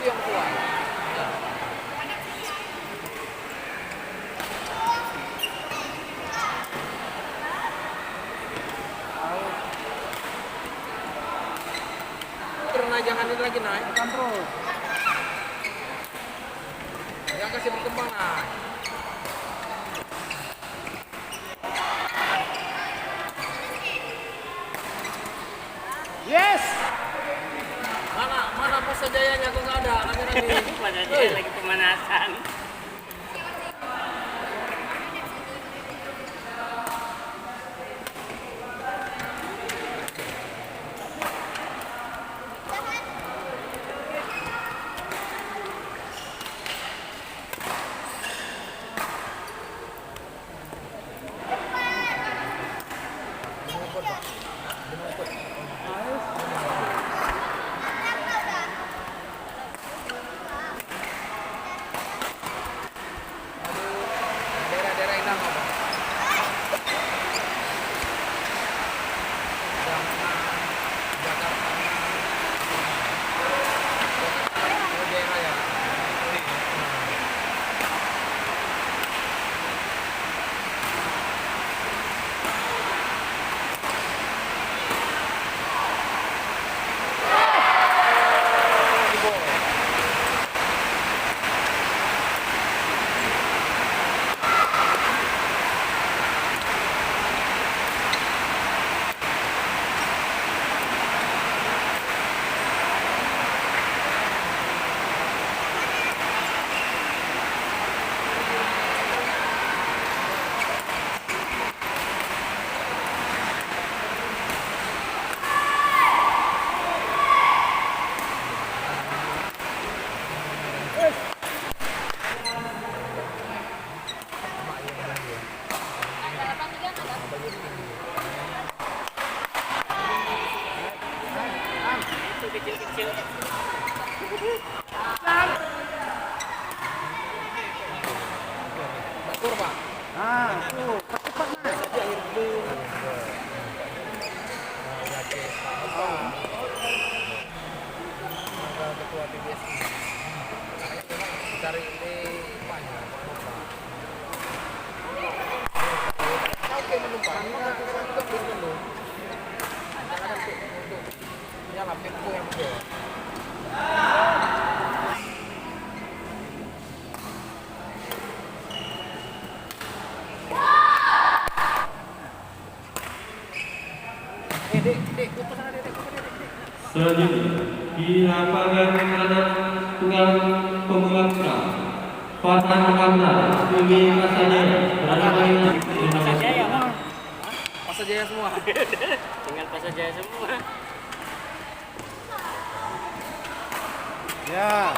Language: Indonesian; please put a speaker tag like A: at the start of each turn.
A: yang kuat. Karena jangan ini lagi naik.
B: Tekan terus.
A: Jangan kasih berkembang naik.
B: Yes.
A: Mana Pasar Jayanya kok nggak ada lagi.
C: Pasar Jaya lagi pemanasan.
A: Daerah-daerah hilang apa? Jakarta. Oh, daerah ya. Itu kecil-kecil. Batur, Pak.
B: Nah, tuh, cepat naik.
A: Ketua PBSI. Cari ini banyak. Oke, menumpang. Kita belum dulu. Jangan untuk nyala pintu yang betul. Dek, putus sana, Dek.
D: Selanjutnya, di lapangan kanan tunggal pemula Farhan Kamna, Umi Pasajaya, berada dengan
C: Pasar Jaya, Bang.
A: Pasar Jaya semua.
C: Tinggal Pasar Jaya semua.
B: Ya.